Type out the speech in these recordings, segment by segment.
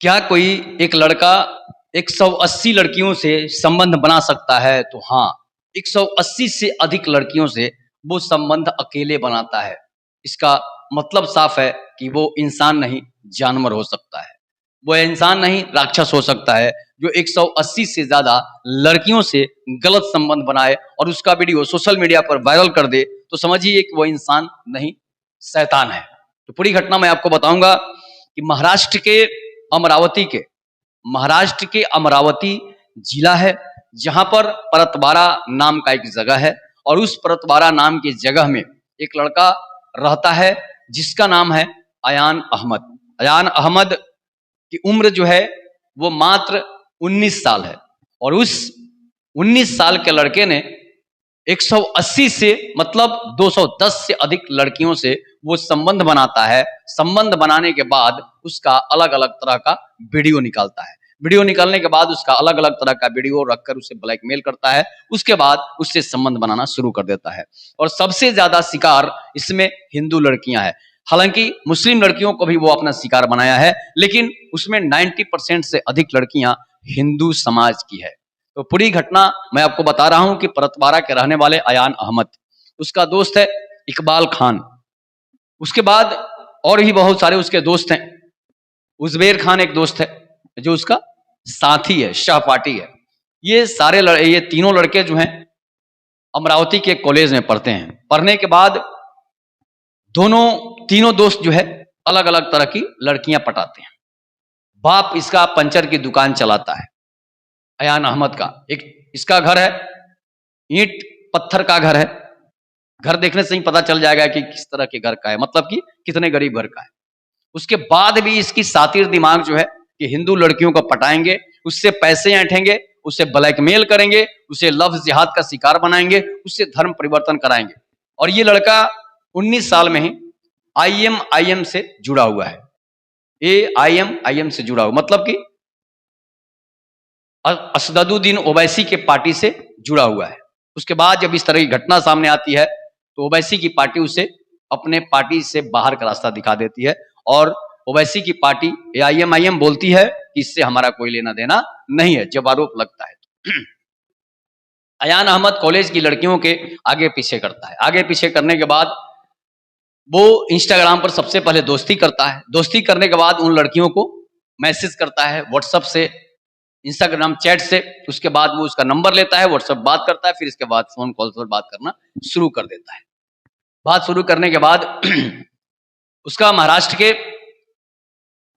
क्या कोई एक लड़का 180 लड़कियों से संबंध बना सकता है? तो हाँ, 180 से अधिक लड़कियों से वो संबंध अकेले बनाता है। इसका मतलब साफ है कि वो इंसान नहीं, जानवर हो सकता है। वो इंसान नहीं, राक्षस हो सकता है, जो 180 से ज़्यादा लड़कियों से गलत संबंध बनाए और उसका वीडियो सोशल मीडिया पर वायरल कर दे, तो समझिए कि वो इंसान नहीं, शैतान है। तो पूरी घटना मैं आपको बताऊँगा कि महाराष्ट्र के अमरावती जिला है, जहाँ पर परतवाड़ा नाम का एक जगह है और उस परतवाड़ा नाम की जगह में एक लड़का रहता है जिसका नाम है अयान अहमद। अयान अहमद की उम्र जो है वो मात्र 19 साल है और उस 19 साल के लड़के ने 180 से मतलब 210 से अधिक लड़कियों से वो संबंध बनाता है। संबंध बनाने के बाद उसका अलग अलग तरह का वीडियो निकालता है। वीडियो निकालने के बाद उसका अलग अलग तरह का वीडियो रखकर उसे ब्लैकमेल करता है। उसके बाद उससे संबंध बनाना शुरू कर देता है और सबसे ज्यादा शिकार इसमें हिंदू लड़कियां हैं। हालांकि मुस्लिम लड़कियों को भी वो अपना शिकार बनाया है, लेकिन उसमें 90% से अधिक लड़कियां हिंदू समाज की है। तो पूरी घटना मैं आपको बता रहा हूं कि परतवाड़ा के रहने वाले अयान अहमद, उसका दोस्त है इकबाल खान, उसके बाद और भी बहुत सारे उसके दोस्त हैं। उजबेर खान एक दोस्त है जो उसका साथी है, सहपाठी है। ये तीनों लड़के जो हैं अमरावती के कॉलेज में पढ़ते हैं। पढ़ने के बाद तीनों दोस्त जो है अलग अलग तरह की लड़कियां पटाते हैं। बाप इसका पंचर की दुकान चलाता है, अयान अहमद का। एक इसका घर है, ईंट पत्थर का घर है। घर देखने से ही पता चल जाएगा कि किस तरह के घर का है, मतलब कि कितने गरीब घर का है। उसके बाद भी इसकी सातिर दिमाग जो है कि हिंदू लड़कियों को पटाएंगे, उससे पैसे ऐंठेंगे, उसे ब्लैकमेल करेंगे, उसे लव जिहाद का शिकार बनाएंगे, उससे धर्म परिवर्तन कराएंगे। और ये लड़का 19 साल में ही आईएम से जुड़ा हुआ है। आईएम से जुड़ा हुआ, मतलब कि असदुद्दीन ओवैसी के पार्टी से जुड़ा हुआ है। उसके बाद जब इस तरह की घटना सामने आती है तो ओवैसी की पार्टी उसे अपने पार्टी से बाहर का रास्ता दिखा देती है और ओवैसी की पार्टी आईएम बोलती है कि इससे हमारा कोई लेना देना नहीं है, जब आरोप लगता है। अयान अहमद कॉलेज की लड़कियों के आगे पीछे करता है। आगे पीछे करने के बाद वो इंस्टाग्राम पर सबसे पहले दोस्ती करता है। दोस्ती करने के बाद उन लड़कियों को मैसेज करता है व्हाट्सएप से, इंस्टाग्राम चैट से। उसके बाद वो उसका नंबर लेता है, व्हाट्सएप बात करता है, फिर इसके बाद फोन कॉल पर बात करना शुरू कर देता है। बात शुरू करने के बाद उसका महाराष्ट्र के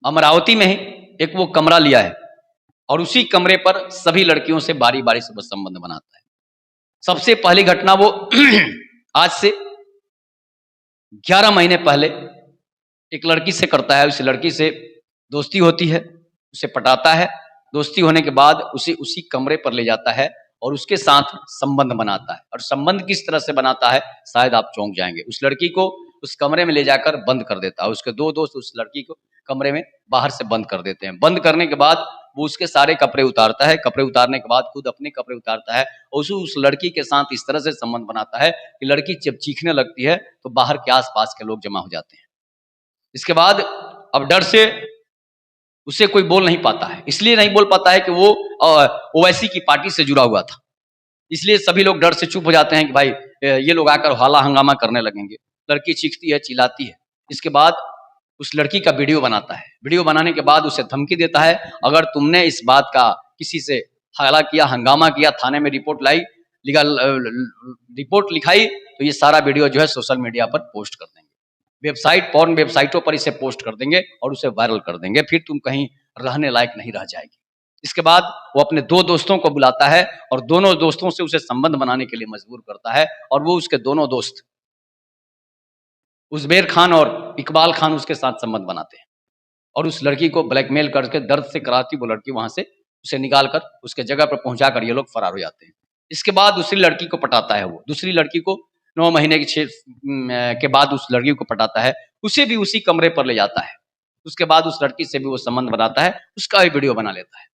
अमरावती में ही एक वो कमरा लिया है और उसी कमरे पर सभी लड़कियों से बारी बारी से वो संबंध बनाता है। सबसे पहली घटना वो आज से 11 महीने पहले एक लड़की से करता है। उस लड़की से दोस्ती होती है, उसे पटाता है। दोस्ती होने के बाद उसे उसी कमरे पर ले जाता है और उसके साथ संबंध बनाता है। और संबंध किस तरह से बनाता है शायद आप चौंक जाएंगे। उस लड़की को उस कमरे में ले जाकर बंद कर देता है। उसके दो दोस्त उस लड़की को कमरे में बाहर से बंद कर देते हैं। बंद करने के बाद वो उसके सारे कपड़े उतारता है। कपड़े उतारने के बाद खुद अपने कपड़े उतारता है और उस लड़की के साथ इस तरह से संबंध बनाता है कि लड़की जब चीखने लगती है तो बाहर के आसपास के लोग जमा हो जाते हैं। इसके बाद अब डर से उसे कोई बोल नहीं पाता है। इसलिए नहीं बोल पाता है कि वो ओवैसी की पार्टी से जुड़ा हुआ था, इसलिए सभी लोग डर से चुप हो जाते हैं कि भाई ये लोग आकर हाला हंगामा करने लगेंगे। लड़की चीखती है, चिल्लाती है। इसके बाद उस लड़की का वीडियो बनाता है। वीडियो बनाने के बाद उसे धमकी देता है, अगर तुमने इस बात का किसी से हल्ला किया, हंगामा किया, थाने में रिपोर्ट लिखाई तो ये सारा वीडियो जो है सोशल मीडिया पर पोस्ट कर देंगे। पॉर्न वेबसाइटों पर इसे पोस्ट कर देंगे और उसे वायरल कर देंगे, फिर तुम कहीं रहने लायक नहीं रह जाएगी। इसके बाद वो अपने दो दोस्तों को बुलाता है और दोनों दोस्तों से उसे संबंध बनाने के लिए मजबूर करता है और वो उसके दोनों दोस्त उजबेर खान और इकबाल खान उसके साथ संबंध बनाते हैं और उस लड़की को ब्लैकमेल करके दर्द से कराती वो लड़की वहां से उसे निकालकर उसके जगह पर पहुंचाकर ये लोग फरार हो जाते हैं। इसके बाद दूसरी लड़की को पटाता है। वो दूसरी लड़की को 9 महीने के बाद उस लड़की को पटाता है, उसे भी उसी कमरे पर ले जाता है। उसके बाद उस लड़की से भी वो संबंध बनाता है, उसका भी वीडियो बना लेता है।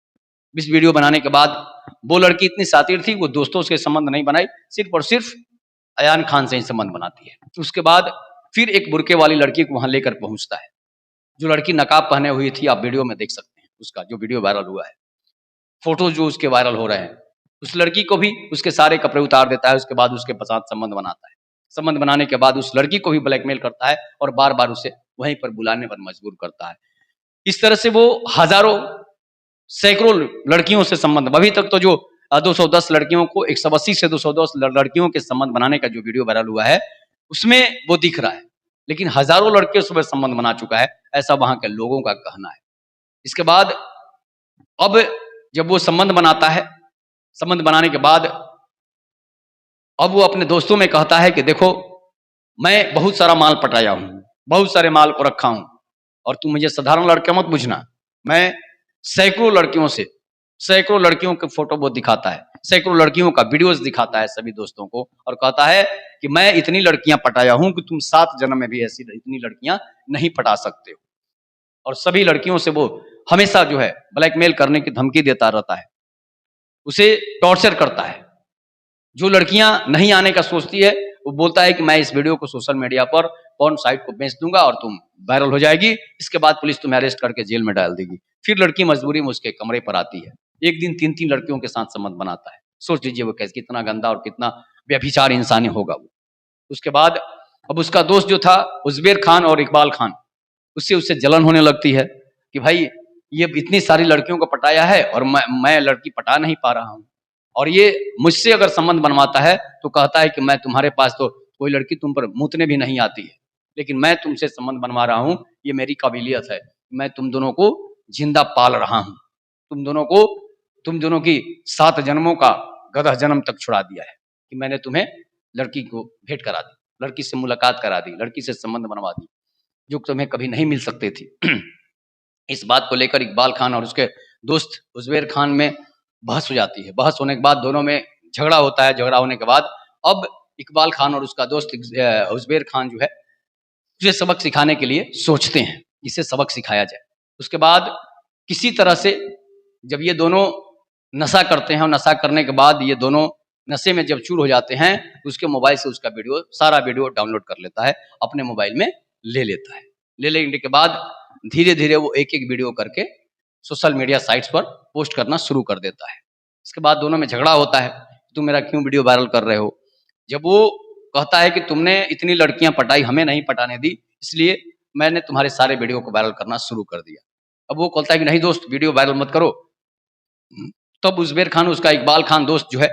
इस वीडियो बनाने के बाद वो लड़की इतनी सातिर थी, वो दोस्तों से संबंध नहीं बनाई, सिर्फ और सिर्फ अयान खान से ही संबंध बनाती है। उसके बाद फिर एक बुरके वाली लड़की को वहां लेकर पहुंचता है, जो लड़की नकाब पहने हुई थी, आप वीडियो में देख सकते हैं। उसका जो वीडियो वायरल हुआ है, फोटो जो उसके वायरल हो रहे हैं, उस लड़की को भी उसके सारे कपड़े उतार देता है, उसके बाद उसके साथ संबंध बनाता है। संबंध बनाने के बाद उस लड़की को भी ब्लैकमेल करता है और बार-बार उसे वहीं पर बुलाने पर मजबूर करता है। इस तरह से वो हजारों, सैकड़ों लड़कियों से संबंध, अभी तक तो जो 210 लड़कियों को 180 से 210 लड़कियों के संबंध बनाने का जो वीडियो वायरल हुआ है, उसमें वो दिख रहा है, लेकिन हजारों लड़कियों से वह संबंध बना चुका है, ऐसा वहां के लोगों का कहना है। इसके बाद अब जब वो संबंध बनाता है, संबंध बनाने के बाद अब वो अपने दोस्तों में कहता है कि देखो, मैं बहुत सारा माल पटाया हूं, बहुत सारे माल को रखा हूं, और तुम मुझे साधारण लड़का मत बुझना। मैं सैकड़ों लड़कियों के फोटो वो दिखाता है, सैकड़ों लड़कियों का वीडियोस दिखाता है सभी दोस्तों को, और कहता है कि मैं इतनी लड़कियां पटाया हूं कि तुम 7 जन्म में भी ऐसी इतनी लड़कियां नहीं पटा सकते हो। और सभी लड़कियों से वो हमेशा जो है ब्लैकमेल करने की धमकी देता रहता है, उसे टॉर्चर करता है। जो लड़कियां नहीं आने का सोचती है, वो बोलता है कि मैं इस वीडियो को सोशल मीडिया पर पॉर्न साइट को बेच दूंगा और तुम वायरल हो जाएगी, इसके बाद पुलिस तुम्हें अरेस्ट करके जेल में डाल देगी। फिर लड़की मजबूरी में उसके कमरे पर आती है, एक दिन 3-3 लड़कियों के साथ संबंध बनाता है। सोच लीजिए वो कैसे, कितना गंदा और कितना व्यभिचार इंसानी होगा वो। उसके बाद अब उसका दोस्त जो था उज़्बेर खान और इकबाल खान, उससे जलन होने लगती है कि भाई ये इतनी सारी लड़कियों को पटाया है और मैं लड़की पटा नहीं पा रहा हूँ, और ये मुझसे अगर संबंध बनवाता है तो कहता है कि मैं तुम्हारे पास तो कोई लड़की तुम पर मूतने भी नहीं आती है, लेकिन मैं तुमसे संबंध बनवा रहा हूँ, ये मेरी काबिलियत है, मैं तुम दोनों को जिंदा पाल रहा हूँ, तुम दोनों की 7 जन्मों का गदह जन्म तक छुड़ा दिया है कि मैंने तुम्हें लड़की को भेंट करा दी, लड़की से मुलाकात करा दी, लड़की से संबंध बनवा दी, जो तुम्हें कभी नहीं मिल सकती थी। इस बात को लेकर इकबाल खान और उसके दोस्त उज़्बेर खान में बहस हो जाती है। बहस होने के बाद दोनों में झगड़ा होता है। झगड़ा होने के बाद अब इकबाल खान और उसका दोस्त उज़्बेर खान जो है, उसे सबक सिखाने के लिए सोचते हैं, इसे सबक सिखाया जाए। उसके बाद किसी तरह से जब ये दोनों नशा करते हैं, और नशा करने के बाद ये दोनों नशे में जब चूर हो जाते हैं, उसके मोबाइल से उसका सारा वीडियो डाउनलोड कर लेता है, अपने मोबाइल में ले लेता है। ले लेने के बाद धीरे धीरे वो एक एक वीडियो करके सोशल मीडिया साइट्स पर पोस्ट करना शुरू कर देता है। इसके बाद दोनों में झगड़ा होता है, तुम मेरा क्यों वीडियो वायरल कर रहे हो। जब वो कहता है कि तुमने इतनी लड़कियां पटाई, हमें नहीं पटाने दी, इसलिए मैंने तुम्हारे सारे वीडियो को वायरल करना शुरू कर दिया। अब वो कहता है कि नहीं दोस्त, वीडियो वायरल मत करो। तब उज़्बेर खान, उसका इकबाल खान दोस्त जो है,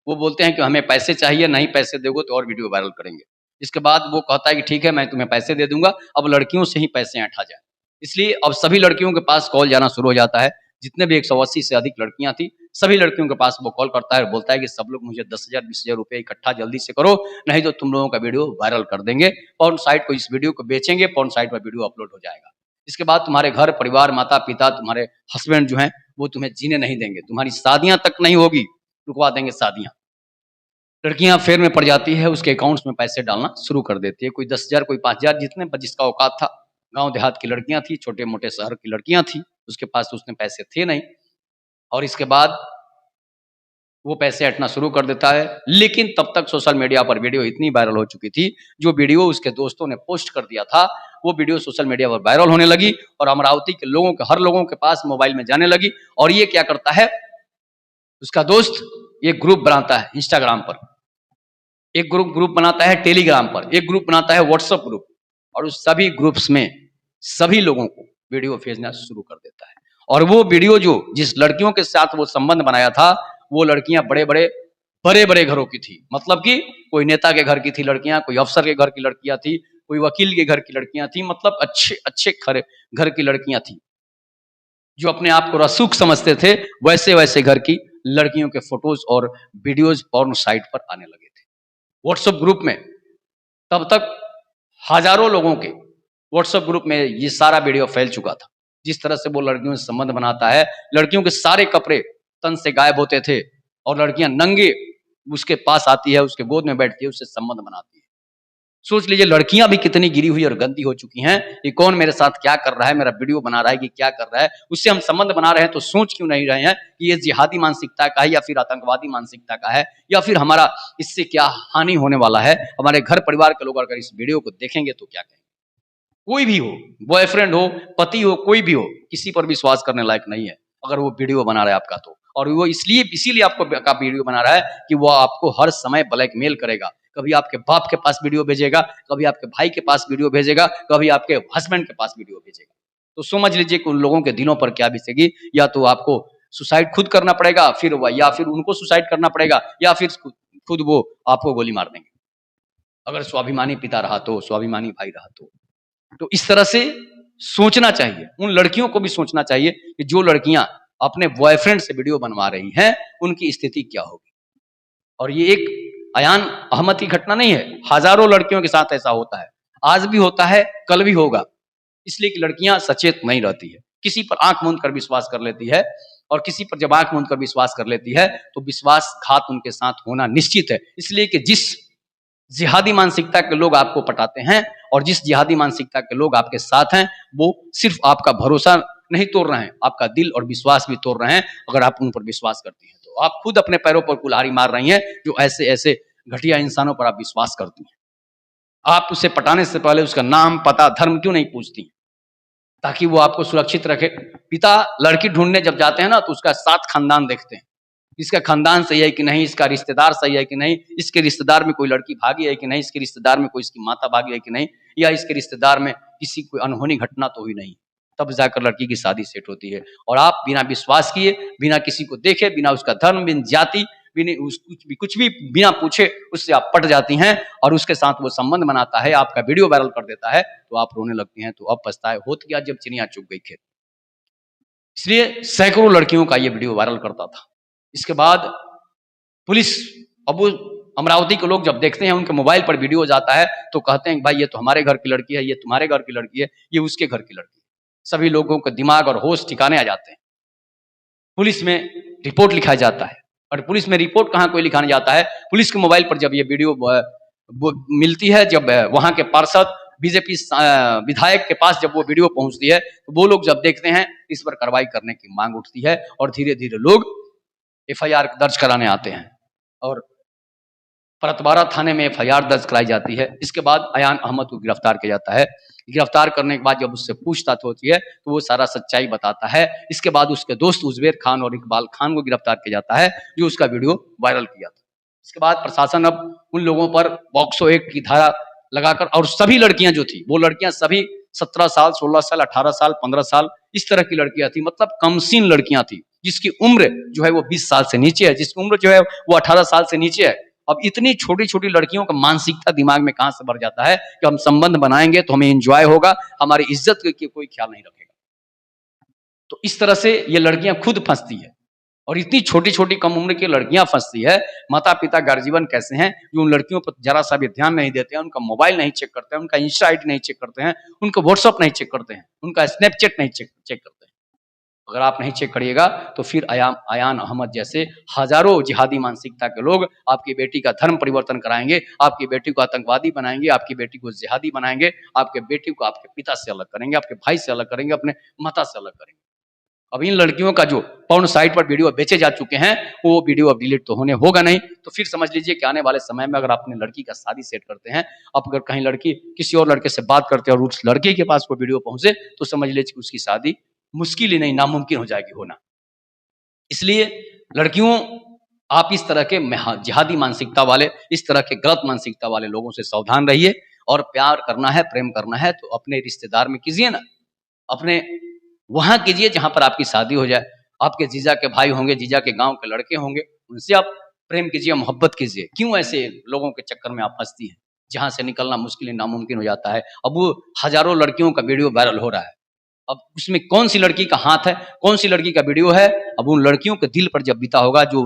वो बोलते हैं कि हमें पैसे चाहिए, नहीं पैसे दोगे तो और वीडियो वायरल करेंगे। इसके बाद वो कहता है कि ठीक है, मैं तुम्हें पैसे दे दूंगा, अब लड़कियों से ही पैसे ऐंठा जाए। इसलिए अब सभी लड़कियों के पास कॉल जाना शुरू हो जाता है। जितने भी 180 से अधिक लड़कियां थी, सभी लड़कियों के पास वो कॉल करता है और बोलता है कि सब लोग मुझे 10,000 20,000 रुपये इकट्ठा जल्दी से करो, नहीं तो तुम लोगों का वीडियो वायरल कर देंगे, पॉर्न साइट को इस वीडियो को बेचेंगे, पॉर्न साइट पर वीडियो अपलोड हो जाएगा। इसके बाद तुम्हारे घर परिवार, माता पिता, तुम्हारे हस्बैंड जो हैं, वो तुम्हें जीने नहीं देंगे, तुम्हारी शादियां तक नहीं होगी, रुकवा देंगे शादियां। लड़कियां फेर में पड़ जाती है, उसके अकाउंट्स में पैसे डालना शुरू कर देती है, कोई 10,000 कोई 5,000, जितने पर जिसका औकात था। गांव देहात की लड़कियां थी, छोटे मोटे शहर की लड़कियां थी, उसके पास उसने पैसे थे नहीं, और इसके बाद वो पैसे हटना शुरू कर देता है। लेकिन तब तक सोशल मीडिया पर वीडियो इतनी वायरल हो चुकी थी, जो वीडियो उसके दोस्तों ने पोस्ट कर दिया था, वो वीडियो सोशल मीडिया पर वायरल होने लगी और अमरावती के लोगों के, हर लोगों के पास मोबाइल में जाने लगी। और ये क्या करता है, उसका दोस्त एक ग्रुप बनाता है इंस्टाग्राम पर, एक ग्रुप बनाता है टेलीग्राम पर, एक ग्रुप बनाता है व्हाट्सएप ग्रुप, और उस सभी ग्रुप्स में सभी लोगों को वीडियो भेजना शुरू कर देता है। और वो वीडियो जो जिस लड़कियों के साथ वो संबंध बनाया था, वो लड़कियां बड़े बड़े घरों की थी। मतलब कि कोई नेता के घर की थी लड़कियां, कोई अफसर के घर की लड़कियां थी, कोई वकील के घर की लड़कियां थी, मतलब अच्छे घर की लड़कियां थी, जो अपने आप को रसूख समझते थे, वैसे वैसे घर की लड़कियों के फोटोज और वीडियोज पॉर्न साइट पर आने लगे थे व्हाट्सएप ग्रुप में। तब तक हजारों लोगों के व्हाट्सएप ग्रुप में ये सारा वीडियो फैल चुका था, जिस तरह से वो लड़कियों से संबंध बनाता है। लड़कियों के सारे कपड़े तन से गायब होते थे और लड़कियां नंगे उसके पास आती है, उसके गोद में बैठती है, उससे संबंध बनाती है। सोच लीजिए लड़कियां भी कितनी गिरी हुई और गंदी हो चुकी हैं कि कौन मेरे साथ क्या कर रहा है, मेरा वीडियो बना रहा है कि क्या कर रहा है, उससे हम संबंध बना रहे हैं। तो सोच क्यों नहीं रहे हैं कि ये जिहादी मानसिकता का है या फिर आतंकवादी मानसिकता का है, या फिर हमारा इससे क्या हानि होने वाला है, हमारे घर परिवार के लोग अगर इस वीडियो को देखेंगे तो क्या कहेंगे। कोई भी हो, बॉयफ्रेंड हो, पति हो, कोई भी हो, किसी पर विश्वास करने लायक नहीं है अगर वो वीडियो बना रहा है आपका तो। और वो इसीलिए आपको का वीडियो बना रहा है कि वो आपको हर समय ब्लैकमेल करेगा। कभी आपके बाप के पास वीडियो भेजेगा, कभी आपके भाई के पास वीडियो भेजेगा, कभी आपके हस्बैंड के पास वीडियो भेजेगा। तो समझ लीजिए कि उन लोगों के दिलों पर क्या बीतेगी। या तो आपको सुसाइड खुद करना पड़ेगा, या फिर उनको सुसाइड करना पड़ेगा, या फिर खुद वो आपको गोली मार देंगे। अगर स्वाभिमानी पिता रहा तो, स्वाभिमानी भाई रहा तो। तो इस तरह से सोचना चाहिए, उन लड़कियों को भी सोचना चाहिए कि जो लड़कियां अपने बॉयफ्रेंड से वीडियो बनवा रही हैं, उनकी स्थिति क्या होगी। और ये एक अयान अहमद की घटना नहीं है, हजारों लड़कियों के साथ ऐसा होता है। आज भी होता है, कल भी होगा। इसलिए कि लड़कियां सचेत नहीं रहती है, किसी पर आंख मूंद कर विश्वास कर लेती है। और किसी पर जब आंख मूंद कर विश्वास कर लेती है तो विश्वासघात उनके साथ होना निश्चित है। इसलिए कि जिस जिहादी मानसिकता के लोग आपको पटाते हैं और जिस जिहादी मानसिकता के लोग आपके साथ हैं, वो सिर्फ आपका भरोसा नहीं तोड़ रहे हैं, आपका दिल और विश्वास भी तोड़ रहे हैं। अगर आप उन पर विश्वास करती हैं तो आप खुद अपने पैरों पर कुल्हाड़ी मार रही हैं, जो ऐसे ऐसे घटिया इंसानों पर आप विश्वास करती हैं। आप उसे पटाने से पहले उसका नाम, पता, धर्म क्यों नहीं पूछती, ताकि वो आपको सुरक्षित रखे। पिता लड़की ढूंढने जब जाते हैं ना, तो उसका 7 खानदान देखते हैं। इसका खानदान सही है कि नहीं, इसका रिश्तेदार सही है कि नहीं, इसके रिश्तेदार में कोई लड़की भागी है कि नहीं, इसके रिश्तेदार में कोई इसकी माता भागी है कि नहीं, या इसके रिश्तेदार में किसी कोई अनहोनी घटना तो हुई नहीं। तब जाकर लड़की की शादी सेट होती है। और आप बिना विश्वास किए, बिना किसी को देखे, बिना उसका धर्म, बिन जाति, बिना कुछ भी बिना पूछे उससे आप पट जाती हैं और उसके साथ वो संबंध बनाता है, आपका वीडियो वायरल कर देता है, तो आप रोने लगती हैं। तो अब पछताए होत क्या जब चिड़िया चुग गई खेत। इसलिए सैकड़ों लड़कियों का ये वीडियो वायरल करता था। इसके बाद पुलिस, अब वो अमरावती के लोग जब देखते हैं उनके मोबाइल पर वीडियो जाता है, तो कहते हैं भाई ये तो हमारे घर की लड़की है, ये तुम्हारे घर की लड़की है, ये उसके घर की लड़की है। सभी लोगों का दिमाग और होश ठिकाने आ जाते हैं। पुलिस में रिपोर्ट लिखा जाता है। और पुलिस में रिपोर्ट कहाँ कोई लिखाने जाता है, पुलिस के मोबाइल पर जब ये वीडियो मिलती है, जब वहां के पार्षद, बीजेपी विधायक के पास जब वो वीडियो पहुंचती है, तो वो लोग जब देखते हैं, इस पर कार्रवाई करने की मांग उठती है और धीरे धीरे लोग एफआईआर दर्ज कराने आते हैं और परतवारा थाने में एफआईआर दर्ज कराई जाती है। इसके बाद अयान अहमद को गिरफ्तार किया जाता है। गिरफ्तार करने के बाद जब उससे पूछताछ होती है, तो वो सारा सच्चाई बताता है। इसके बाद उसके दोस्त उजबेर खान और इकबाल खान को गिरफ्तार किया जाता है, जो उसका वीडियो वायरल किया था। इसके बाद प्रशासन अब उन लोगों पर पॉक्सो एक्ट की धारा लगाकर, और सभी लड़कियां जो थी, वो लड़कियां सभी 17 साल, 16 साल, 18 साल, 15 साल, इस तरह की लड़कियां थी। मतलब कमसीन लड़कियां थी, जिसकी उम्र जो है वो 20 साल से नीचे है, जिसकी उम्र जो है वो 18 साल से नीचे है। अब इतनी छोटी छोटी लड़कियों का मानसिकता दिमाग में कहां से भर जाता है कि हम संबंध बनाएंगे तो हमें एंजॉय होगा, हमारी इज्जत की कोई ख्याल नहीं रखेगा। तो इस तरह से ये लड़कियां खुद फंसती है। और इतनी छोटी छोटी कम उम्र की लड़कियां फंसती है। माता पिता गार्जियन कैसे हैं, जो उन लड़कियों पर जरा सा भी ध्यान नहीं देते हैं, उनका मोबाइल नहीं चेक करते हैं, उनका इंस्टा आईडी नहीं चेक करते हैं, उनका व्हाट्सअप नहीं चेक करते हैं, उनका स्नैपचैट नहीं चेक करते हैं। अगर आप नहीं चेक करिएगा तो फिर अयान अहमद जैसे हजारों जिहादी मानसिकता के लोग आपकी बेटी का धर्म परिवर्तन कराएंगे, आपकी बेटी को आतंकवादी बनाएंगे, आपकी बेटी को जिहादी बनाएंगे, आपके बेटी को आपके पिता से अलग करेंगे, आपके भाई से अलग करेंगे, अपने माता से अलग करेंगे। अब इन लड़कियों का जो पॉर्न साइट पर वीडियो बेचे जा चुके हैं, वो वीडियो अब डिलीट तो होने होगा नहीं। तो फिर समझ लीजिए कि आने वाले समय में अगर आप अपने लड़की का शादी सेट करते हैं, अब अगर कहीं लड़की किसी और लड़के से बात करते हैं और उस लड़के के पास वो वीडियो पहुंचे, तो समझ लीजिए कि उसकी शादी मुश्किल ही नहीं, नामुमकिन हो जाएगी होना। इसलिए लड़कियों, आप इस तरह के जिहादी मानसिकता वाले, इस तरह के गलत मानसिकता वाले लोगों से सावधान रहिए। और प्यार करना है, प्रेम करना है, तो अपने रिश्तेदार में कीजिए ना, अपने वहां कीजिए जहां पर आपकी शादी हो जाए। आपके जीजा के भाई होंगे, जीजा के गांव के लड़के होंगे, उनसे आप प्रेम कीजिए, मोहब्बत कीजिए। क्यों ऐसे लोगों के चक्कर में आप फंसती हैं, जहां से निकलना मुश्किल, नामुमकिन हो जाता है। अब वो हजारों लड़कियों का वीडियो वायरल हो रहा है, अब उसमें कौन सी लड़की का हाथ है, कौन सी लड़की का वीडियो है। अब उन लड़कियों के दिल पर जब बीता होगा, जो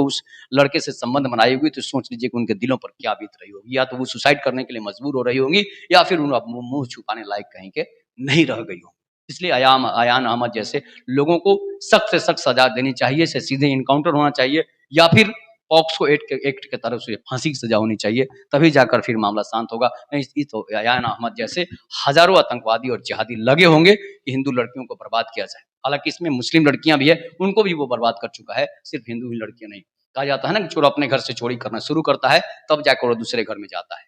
उस लड़के से संबंध बनाई होगी, तो सोच लीजिए कि उनके दिलों पर क्या बीत रही होगी। या तो वो सुसाइड करने के लिए मजबूर हो रही होंगी, या फिर उन मुंह छुपाने लायक कहीं के नहीं रह गई होंगी। इसलिए अयान अहमद जैसे लोगों को सख्त से सख्त सजा देनी चाहिए, से सीधे इनकाउंटर होना चाहिए, या फिर पॉक्सो एक्ट के तरफ से फांसी की सजा होनी चाहिए। तभी जाकर फिर मामला शांत होगा। नहीं तो अयान अहमद जैसे हजारों आतंकवादी और जिहादी लगे होंगे कि हिंदू लड़कियों को बर्बाद किया जाए। हालांकि इसमें मुस्लिम लड़कियां भी है, उनको भी वो बर्बाद कर चुका है, सिर्फ हिंदू ही लड़कियां नहीं। कहा जाता है ना कि चोर अपने घर से चोरी करना शुरू करता है, तब जाकर वो दूसरे घर में जाता है।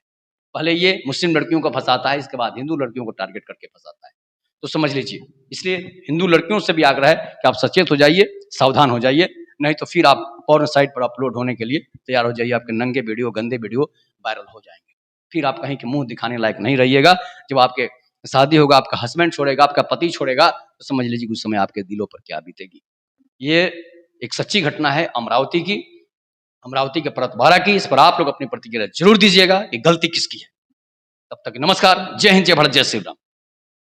पहले ये मुस्लिम लड़कियों को फंसाता है, इसके बाद हिंदू लड़कियों को टारगेट करके फंसाता है। तो समझ लीजिए, इसलिए हिंदू लड़कियों से भी आग्रह है कि आप सचेत हो जाइए, सावधान हो जाइए, नहीं तो फिर आप पोर्न साइट पर अपलोड होने के लिए तैयार हो जाइए। आपके नंगे वीडियो, गंदे वीडियो वायरल हो जाएंगे, फिर आप कहीं के मुंह दिखाने लायक नहीं रहिएगा। जब आपके शादी होगा, आपका हस्बैंड छोड़ेगा, आपका पति छोड़ेगा, तो समझ लीजिए उस समय आपके दिलों पर क्या बीतेगी। ये एक सच्ची घटना है अमरावती की, अमरावती के परतवाड़ा की। इस पर आप लोग अपनी प्रतिक्रिया जरूर दीजिएगा कि गलती किसकी है। तब तक नमस्कार, जय हिंद, जय भारत, जय श्री राम।